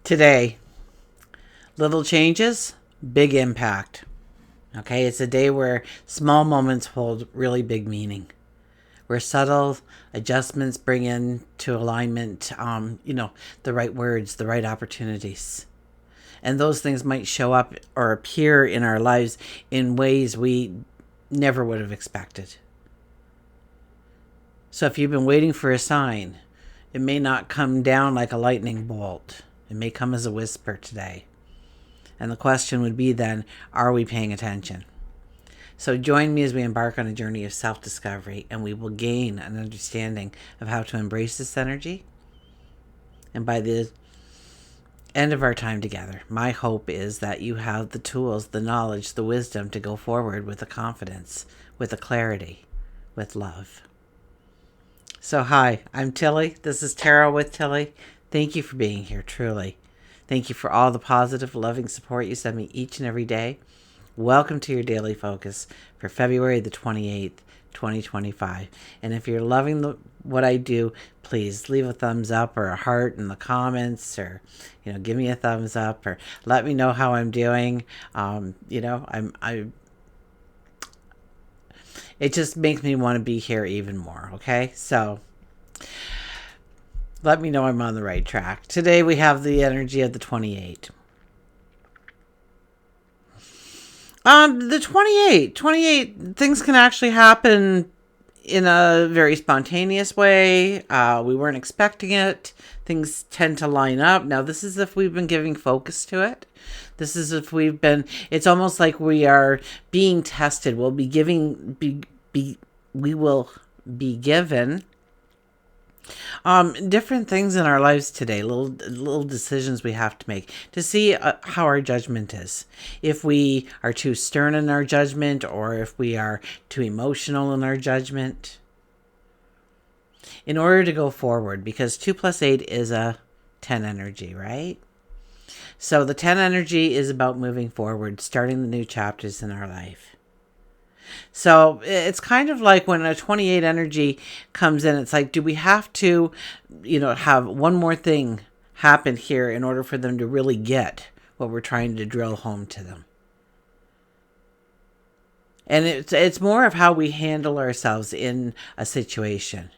Today, little changes, big impact. Okay, it's a day where small moments hold really big meaning, where subtle adjustments bring into alignment, the right words, the right opportunities. And those things might show up or appear in our lives in ways we never would have expected. So if you've been waiting for a sign, it may not come down like a lightning bolt. It may come as a whisper today. And the question would be then, are we paying attention? So join me as we embark on a journey of self-discovery, and we will gain an understanding of how to embrace this energy. And by the end of our time together, my hope is that you have the tools, the knowledge, the wisdom to go forward with a confidence, with a clarity, with love. So hi, I'm Tilly. This is Tarot with Tilly. Thank you for being here, truly. Thank you for all the positive, loving support you send me each and every day. Welcome to your daily focus for February the 28th, 2025. And if you're loving what I do, please leave a thumbs up or a heart in the comments, or give me a thumbs up, or let me know how I'm doing. It just makes me want to be here even more. Okay, so let me know I'm on the right track. Today we have the energy of the 28. The 28, things can actually happen in a very spontaneous way. We weren't expecting it. Things tend to line up. Now, this is if we've been giving focus to it. This is if we've been, it's almost like we are being tested. We'll be giving, we will be given different things in our lives today, little decisions we have to make to see how our judgment is. If we are too stern in our judgment, or if we are too emotional in our judgment, in order to go forward, because 2 plus 8 is a 10 energy, right? So the 10 energy is about moving forward, starting the new chapters in our life. So it's kind of like when a 28 energy comes in, it's like, do we have to, have one more thing happen here in order for them to really get what we're trying to drill home to them? And it's more of how we handle ourselves in a situation.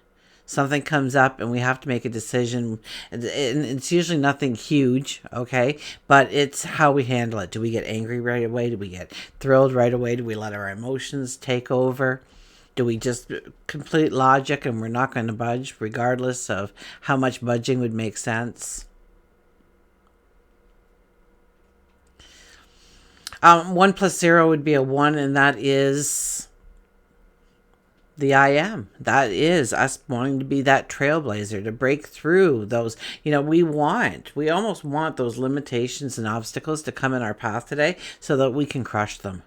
Something comes up and we have to make a decision, and it's usually nothing huge, okay? But it's how we handle it. Do we get angry right away? Do we get thrilled right away? Do we let our emotions take over? Do we just complete logic and we're not going to budge regardless of how much budging would make sense? 1 plus 0 would be a 1, and that is the I am. That is us wanting to be that trailblazer, to break through those, we almost want those limitations and obstacles to come in our path today so that we can crush them,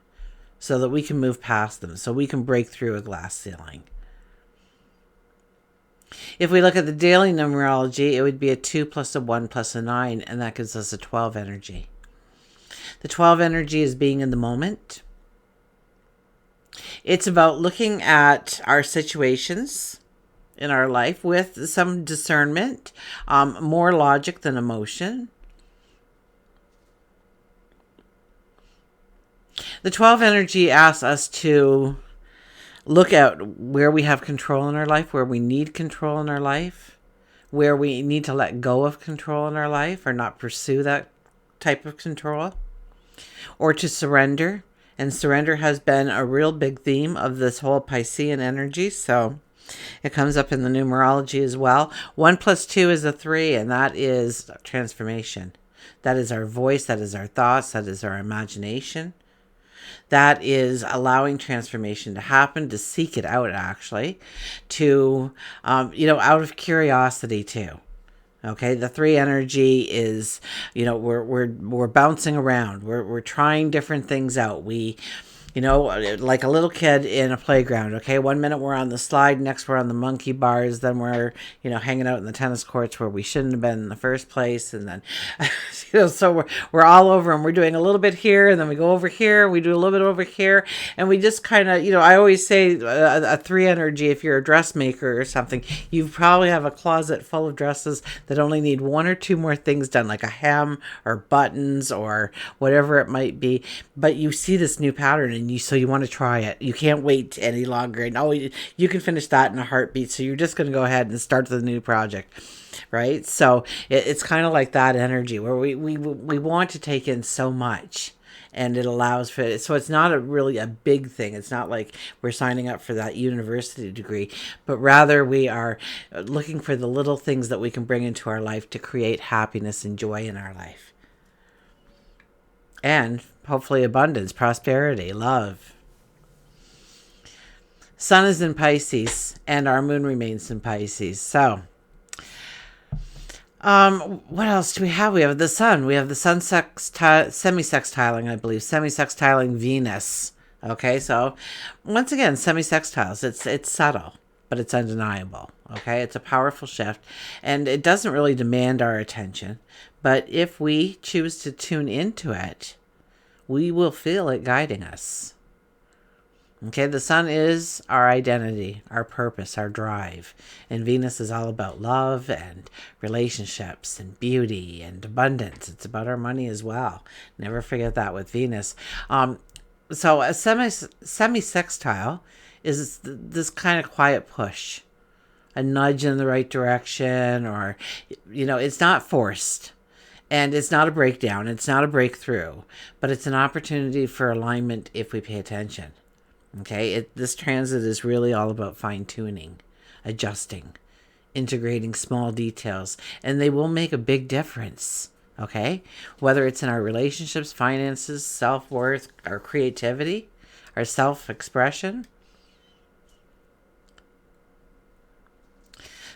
so that we can move past them, so we can break through a glass ceiling. If we look at the daily numerology, it would be a 2 plus a 1 plus a 9, and that gives us a 12 energy. The 12 energy is being in the moment. It's about looking at our situations in our life with some discernment, more logic than emotion. The 12 energy asks us to look at where we have control in our life, where we need control in our life, where we need to let go of control in our life or not pursue that type of control, or to surrender. And surrender has been a real big theme of this whole Piscean energy. So it comes up in the numerology as well. 1 plus 2 is a 3, and that is transformation. That is our voice. That is our thoughts. That is our imagination. That is allowing transformation to happen, to seek it out, actually, to, out of curiosity too. Okay, the 3 energy is, we're bouncing around. We're trying different things out. We You know, like a little kid in a playground. Okay, one minute we're on the slide, next we're on the monkey bars, then we're, hanging out in the tennis courts where we shouldn't have been in the first place, and then, so we're all over, and we're doing a little bit here, and then we go over here, we do a little bit over here, and we just kind of, I always say a three energy. If you're a dressmaker or something, you probably have a closet full of dresses that only need one or two more things done, like a hem or buttons or whatever it might be. But you see this new pattern, and so you want to try it. You can't wait any longer. And you can finish that in a heartbeat. So you're just going to go ahead and start the new project, right? So it's kind of like that energy where we want to take in so much, and it allows for it. So it's not really a big thing. It's not like we're signing up for that university degree, but rather we are looking for the little things that we can bring into our life to create happiness and joy in our life. And hopefully abundance, prosperity, love. Sun is in Pisces, and our moon remains in Pisces. So, what else do we have? We have the sun. We have the sun semisextiling, I believe, semisextiling Venus. Okay, so once again, semisextiles. It's subtle, but it's undeniable. Okay, it's a powerful shift, and it doesn't really demand our attention. But if we choose to tune into it, we will feel it guiding us. Okay, the sun is our identity, our purpose, our drive. And Venus is all about love and relationships and beauty and abundance. It's about our money as well. Never forget that with Venus. So a semisextile is this kind of quiet push, a nudge in the right direction, or, it's not forced. And it's not a breakdown. It's not a breakthrough. But it's an opportunity for alignment if we pay attention. Okay, this transit is really all about fine-tuning, adjusting, integrating small details, and they will make a big difference, okay? Whether it's in our relationships, finances, self-worth, our creativity, our self-expression.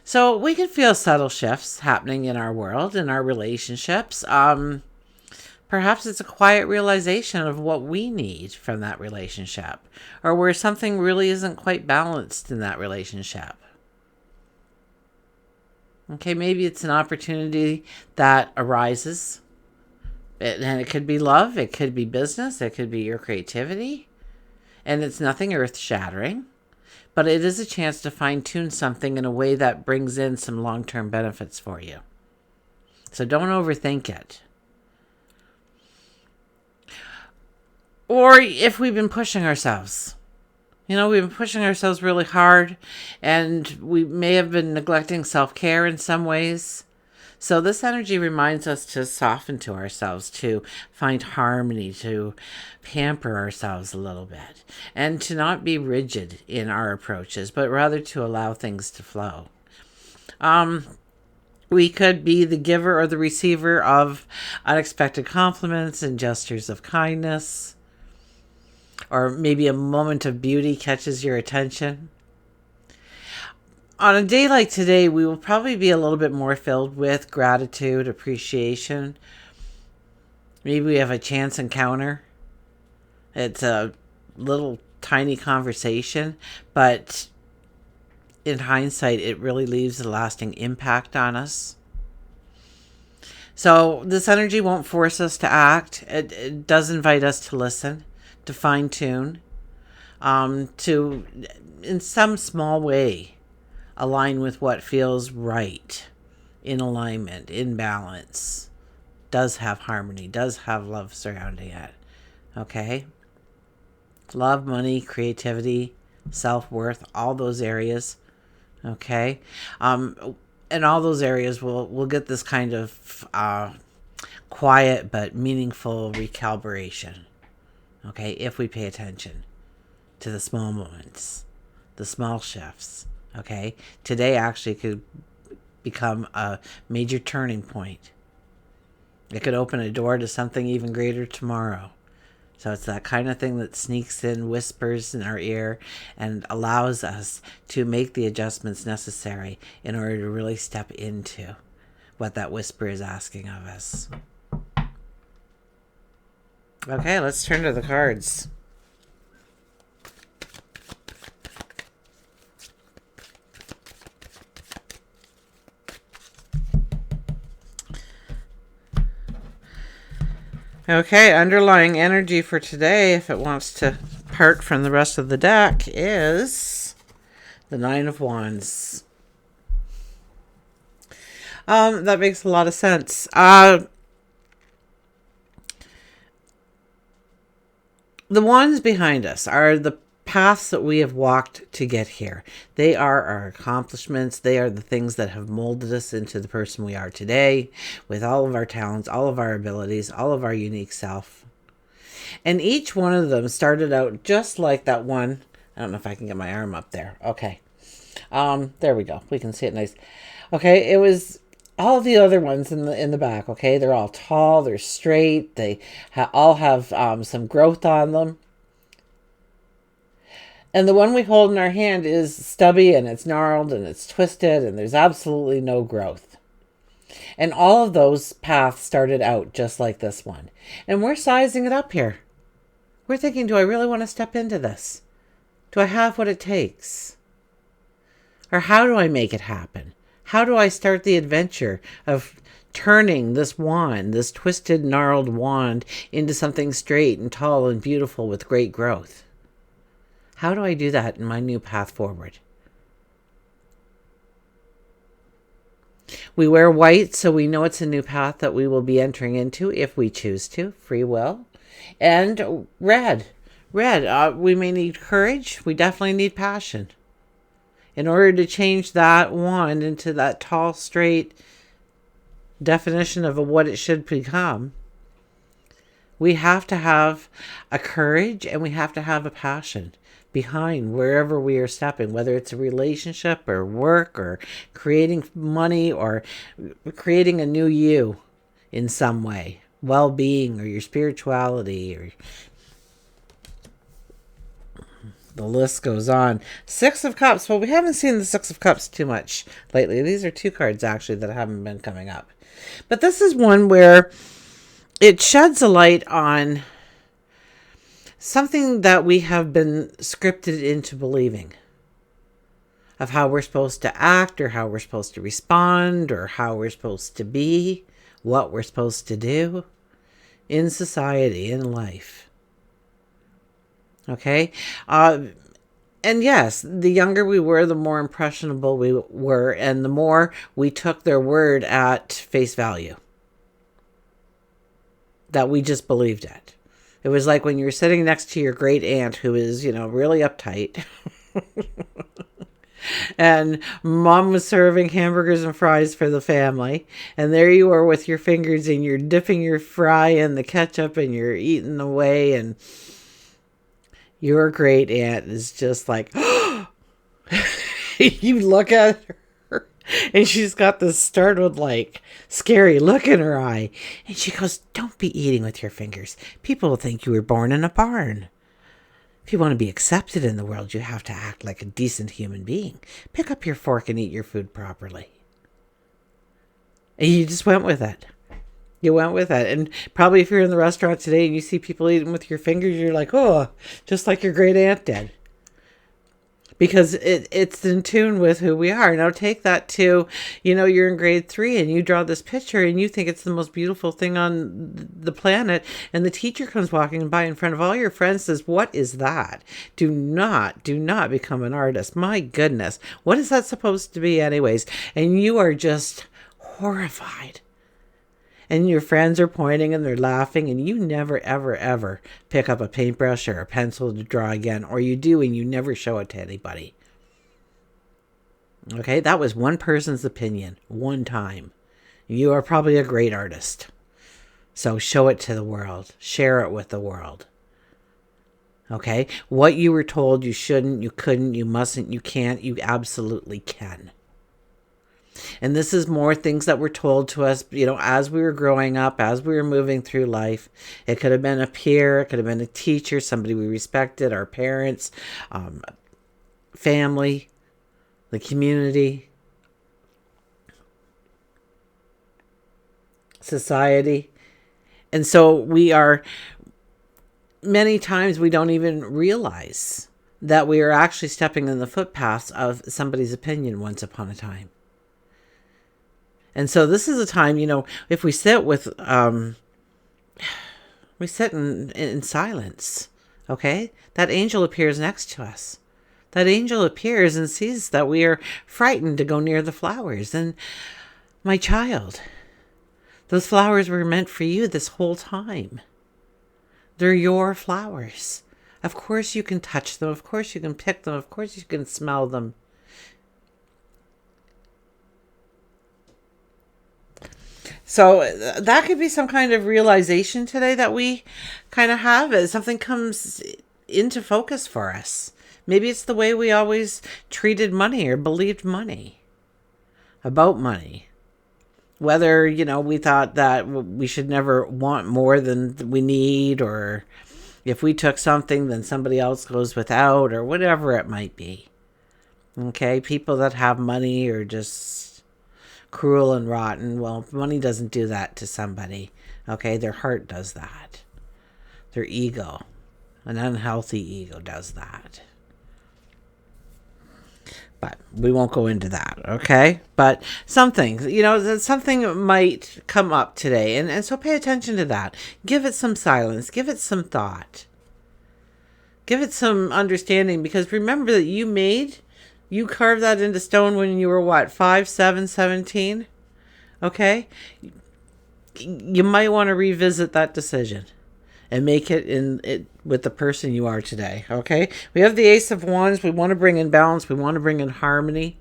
So we can feel subtle shifts happening in our world, in our relationships. Perhaps it's a quiet realization of what we need from that relationship, or where something really isn't quite balanced in that relationship. Okay, maybe it's an opportunity that arises, and it could be love, it could be business, it could be your creativity, and it's nothing earth-shattering, but it is a chance to fine-tune something in a way that brings in some long-term benefits for you. So don't overthink it. Or if we've been pushing ourselves. We've been pushing ourselves really hard, and we may have been neglecting self-care in some ways. So this energy reminds us to soften to ourselves, to find harmony, to pamper ourselves a little bit, and to not be rigid in our approaches, but rather to allow things to flow. We could be the giver or the receiver of unexpected compliments and gestures of kindness. Or maybe a moment of beauty catches your attention. On a day like today, we will probably be a little bit more filled with gratitude, appreciation. Maybe we have a chance encounter. It's a little tiny conversation, but in hindsight, it really leaves a lasting impact on us. So this energy won't force us to act. It does invite us to listen, to fine-tune, to, in some small way, align with what feels right, in alignment, in balance, does have harmony, does have love surrounding it, okay? Love, money, creativity, self-worth, all those areas, okay? And all those areas will get this kind of quiet but meaningful recalibration. Okay, if we pay attention to the small moments, the small shifts, okay? Today actually could become a major turning point. It could open a door to something even greater tomorrow. So it's that kind of thing that sneaks in, whispers in our ear, and allows us to make the adjustments necessary in order to really step into what that whisper is asking of us. Okay, let's turn to the cards. Okay, underlying energy for today, if it wants to part from the rest of the deck, is the Nine of Wands. That makes a lot of sense. The wands behind us are the paths that we have walked to get here. They are our accomplishments. They are the things that have molded us into the person we are today, with all of our talents, all of our abilities, all of our unique self. And each one of them started out just like that one. I don't know if I can get my arm up there. Okay. There we go. We can see it nice. Okay, it was all the other ones in the back. Okay, they're all tall, they're straight, they all have some growth on them. And the one we hold in our hand is stubby and it's gnarled and it's twisted and there's absolutely no growth. And all of those paths started out just like this one. And we're sizing it up here. We're thinking, do I really want to step into this? Do I have what it takes? Or how do I make it happen? How do I start the adventure of turning this wand, this twisted, gnarled wand, into something straight and tall and beautiful with great growth? How do I do that in my new path forward? We wear white, so we know it's a new path that we will be entering into if we choose to, free will. And red. We may need courage. We definitely need passion. In order to change that wand into that tall, straight definition of what it should become, we have to have a courage and we have to have a passion behind wherever we are stepping, whether it's a relationship or work or creating money or creating a new you in some way, well-being or your spirituality, or the list goes on. Six of Cups. Well, we haven't seen the Six of Cups too much lately. These are two cards actually that haven't been coming up, but this is one where it sheds a light on something that we have been scripted into believing, of how we're supposed to act or how we're supposed to respond or how we're supposed to be, what we're supposed to do in society, in life. Okay? And yes, the younger we were, the more impressionable we were, and the more we took their word at face value. That we just believed it. It was like when you were sitting next to your great aunt who is, really uptight. And mom was serving hamburgers and fries for the family. And there you are with your fingers and you're dipping your fry in the ketchup and you're eating away. And your great aunt is just like, you look at her. And she's got this startled, scary look in her eye. And she goes, don't be eating with your fingers. People will think you were born in a barn. If you want to be accepted in the world, you have to act like a decent human being. Pick up your fork and eat your food properly. And you just went with it. You went with it. And probably if you're in the restaurant today and you see people eating with your fingers, you're like, oh, just like your great aunt did. Because it's in tune with who we are. Now take that to, you're in grade 3 and you draw this picture and you think it's the most beautiful thing on the planet. And the teacher comes walking by in front of all your friends, says, what is that? Do not become an artist. My goodness. What is that supposed to be anyways? And you are just horrified. And your friends are pointing and they're laughing and you never, ever, ever pick up a paintbrush or a pencil to draw again. Or you do and you never show it to anybody. Okay, that was one person's opinion, one time. You are probably a great artist. So show it to the world. Share it with the world. Okay, what you were told you shouldn't, you couldn't, you mustn't, you can't, you absolutely can. And this is more things that were told to us, as we were growing up, as we were moving through life. It could have been a peer, it could have been a teacher, somebody we respected, our parents, family, the community, society. And so many times we don't even realize that we are actually stepping in the footpaths of somebody's opinion once upon a time. And so this is a time, if we sit with We sit in silence. Okay? That angel appears next to us. That angel appears and sees that we are frightened to go near the flowers. And my child, those flowers were meant for you this whole time. They're your flowers. Of course you can touch them. Of course you can pick them. Of course you can smell them. So that could be some kind of realization today that we kind of have as something comes into focus for us. Maybe it's the way we always treated money or believed money, about money. Whether, we thought that we should never want more than we need, or if we took something, then somebody else goes without, or whatever it might be. Okay, people that have money are just cruel and rotten. Well, money doesn't do that to somebody. Okay, their heart does that. Their ego, an unhealthy ego, does that. But we won't go into that, okay? But something might come up today. And so pay attention to that. Give it some silence. Give it some thought. Give it some understanding. Because remember that you carved that into stone when you were, what, 5, 7, 17? Okay? You might want to revisit that decision and make it with the person you are today, okay? We have the Ace of Wands. We want to bring in balance. We want to bring in harmony.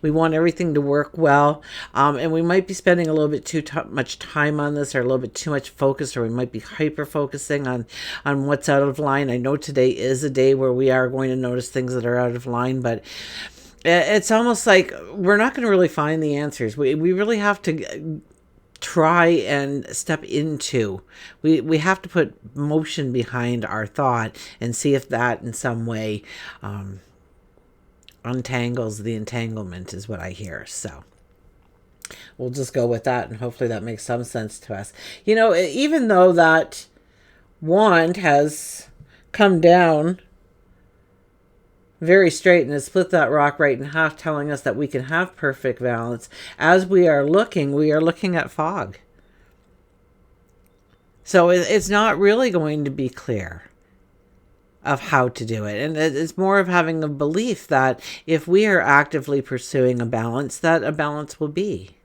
We want everything to work well. And we might be spending a little bit too much time on this, or a little bit too much focus, or we might be hyper-focusing on what's out of line. I know today is a day where we are going to notice things that are out of line, but it's almost like we're not going to really find the answers. We really have to try and step into. We have to put motion behind our thought and see if that in some way untangles the entanglement, is what I hear. So we'll just go with that, and hopefully that makes some sense to us. Even though that wand has come down very straight and has split that rock right in half, telling us that we can have perfect balance, as we are looking at fog. So it's not really going to be clear of how to do it. And it's more of having a belief that if we are actively pursuing a balance, that a balance will be.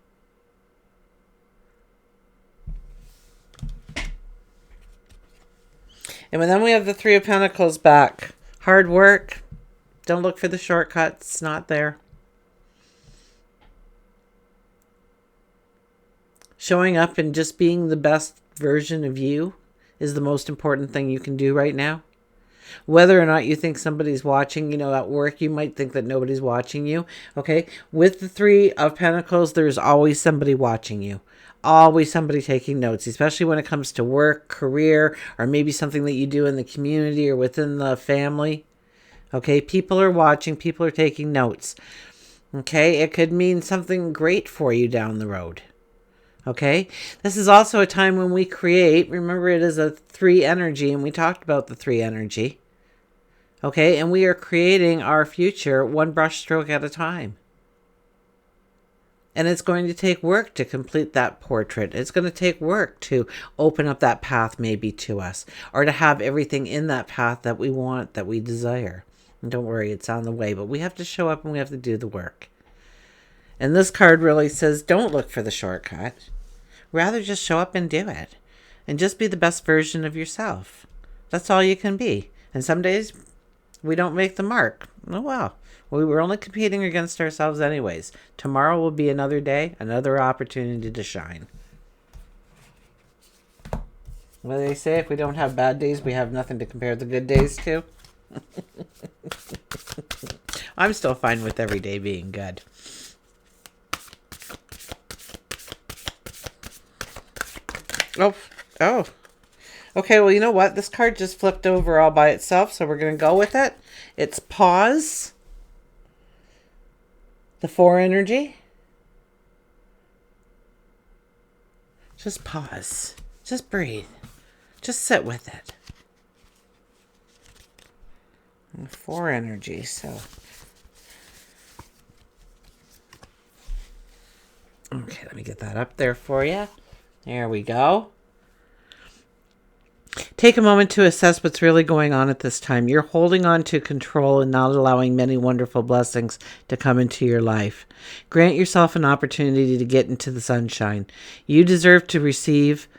And then we have the Three of Pentacles back. Hard work. Don't look for the shortcuts. It's not there. Showing up and just being the best version of you is the most important thing you can do right now. Whether or not you think somebody's watching, at work, you might think that nobody's watching you. Okay. With the Three of Pentacles, there's always somebody watching you. Always somebody taking notes, especially when it comes to work, career, or maybe something that you do in the community or within the family. Okay, people are watching, people are taking notes. Okay, it could mean something great for you down the road. Okay, this is also a time when we create. Remember, it is a 3 energy, and we talked about the 3 energy. Okay, and we are creating our future one brush stroke at a time. And it's going to take work to complete that portrait. It's going to take work to open up that path maybe to us, or to have everything in that path that we want, that we desire. And don't worry, it's on the way, but we have to show up and we have to do the work. And this card really says, don't look for the shortcut. Rather just show up and do it. And just be the best version of yourself. That's all you can be. And some days we don't make the mark. Oh well. We were only competing against ourselves anyways. Tomorrow will be another day, another opportunity to shine. What do they say? If we don't have bad days, we have nothing to compare the good days to. I'm still fine with every day being good. Oh. Okay, well, you know what? This card just flipped over all by itself, so we're going to go with it. It's pause. The 4 energy. Just pause. Just breathe. Just sit with it. And 4 energy, so. Okay, let me get that up there for you. There we go. Take a moment to assess what's really going on at this time. You're holding on to control and not allowing many wonderful blessings to come into your life. Grant yourself an opportunity to get into the sunshine. You deserve to receive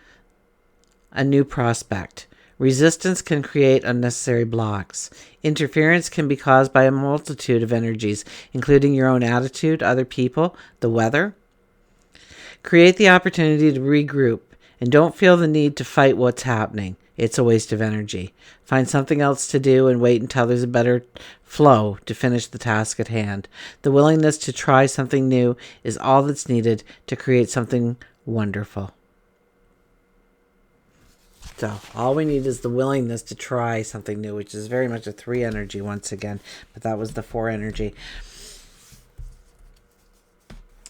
a new prospect. Resistance can create unnecessary blocks. Interference can be caused by a multitude of energies, including your own attitude, other people, the weather. Create the opportunity to regroup and don't feel the need to fight what's happening. It's a waste of energy. Find something else to do and wait until there's a better flow to finish the task at hand. The willingness to try something new is all that's needed to create something wonderful. So all we need is the willingness to try something new, which is very much a 3 energy once again, but that was the 4 energy.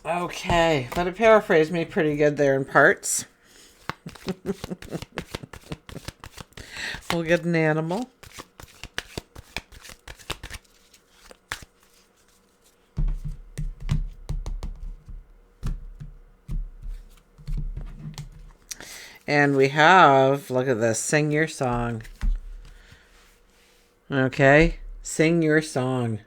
Okay, but it paraphrased me pretty good there in parts. We'll get an animal. And we have, look at this, sing your song. Okay, sing your song.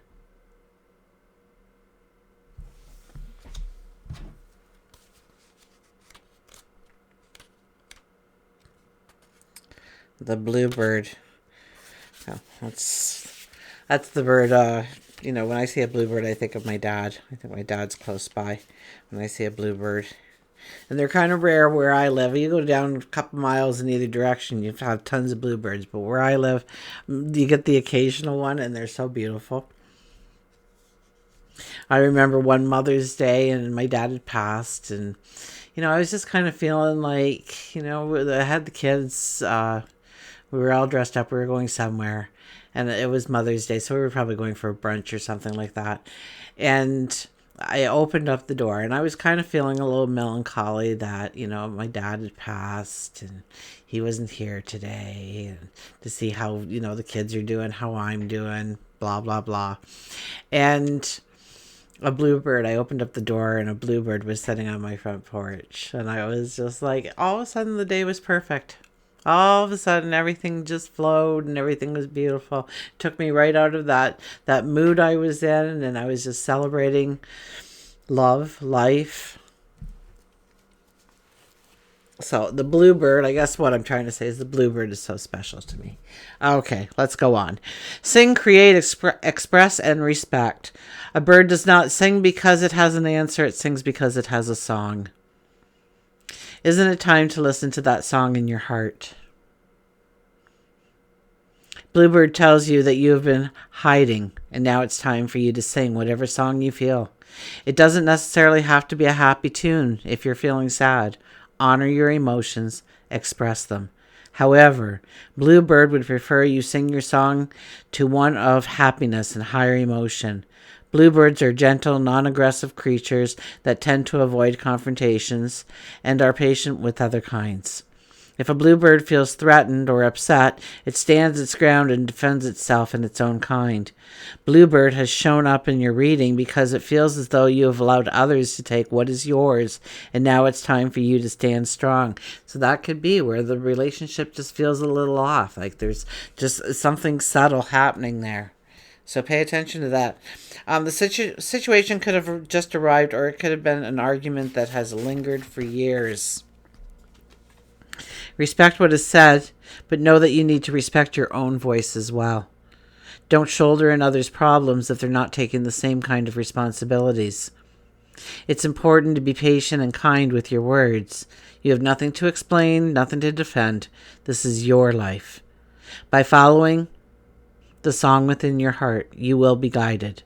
The bluebird. Oh, that's the bird. When I see a bluebird, I think of my dad. I think my dad's close by when I see a bluebird. And they're kind of rare where I live. You go down a couple miles in either direction, you have tons of bluebirds. But where I live, you get the occasional one, and they're so beautiful. I remember one Mother's Day, and my dad had passed, and I was just kind of feeling like, I had the kids. We were all dressed up. We were going somewhere, and it was Mother's Day, so we were probably going for a brunch or something like that. And I opened up the door, and I was kind of feeling a little melancholy that, my dad had passed, and he wasn't here today, and to see how, the kids are doing, how I'm doing, blah, blah, blah. And a bluebird, I opened up the door, and a bluebird was sitting on my front porch, and I was just like, all of a sudden the day was perfect. All of a sudden, everything just flowed and everything was beautiful. Took me right out of that mood I was in, and I was just celebrating love, life. So the bluebird, I guess what I'm trying to say is the bluebird is so special to me. Okay, let's go on. Sing, create, express, and respect. A bird does not sing because it has an answer. It sings because it has a song. Isn't it time to listen to that song in your heart? Bluebird tells you that you have been hiding, and now it's time for you to sing whatever song you feel. It doesn't necessarily have to be a happy tune if you're feeling sad. Honor your emotions, express them. However, Bluebird would prefer you sing your song to one of happiness and higher emotion. Bluebirds are gentle, non-aggressive creatures that tend to avoid confrontations and are patient with other kinds. If a bluebird feels threatened or upset, it stands its ground and defends itself in its own kind. Bluebird has shown up in your reading because it feels as though you have allowed others to take what is yours, and now it's time for you to stand strong. So that could be where the relationship just feels a little off, like there's just something subtle happening there. So pay attention to that. The situation could have just arrived, or it could have been an argument that has lingered for years. Respect what is said, but know that you need to respect your own voice as well. Don't shoulder in others' problems if they're not taking the same kind of responsibilities. It's important to be patient and kind with your words. You have nothing to explain, nothing to defend. This is your life. By following the song within your heart, you will be guided.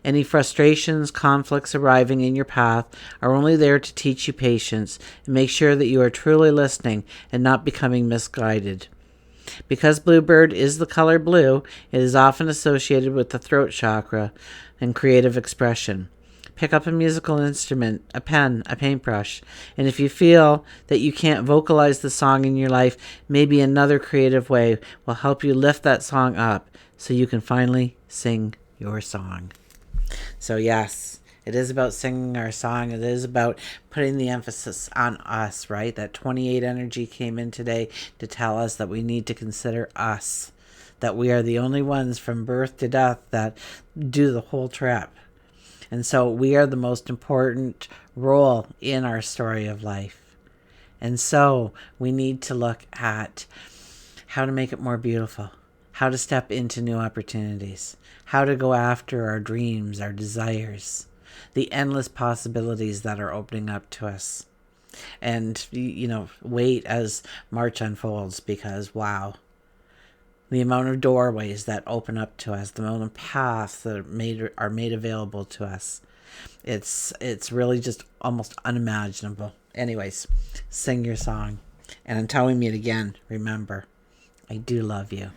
Any frustrations, conflicts arriving in your path are only there to teach you patience and make sure that you are truly listening and not becoming misguided. Because bluebird is the color blue, it is often associated with the throat chakra and creative expression. Pick up a musical instrument, a pen, a paintbrush, and if you feel that you can't vocalize the song in your life, maybe another creative way will help you lift that song up so you can finally sing your song. So yes, It is about singing our song. It is about putting the emphasis on us, right? That 28 energy came in today to tell us that we need to consider us, that we are the only ones from birth to death that do the whole trip. And so we are the most important role in our story of life. And so we need to look at how to make it more beautiful, how to step into new opportunities, how to go after our dreams, our desires, the endless possibilities that are opening up to us. And, wait as March unfolds, because wow, the amount of doorways that open up to us, the amount of paths that are made available to us. It's really just almost unimaginable. Anyways, sing your song. And until we meet again, remember, I do love you.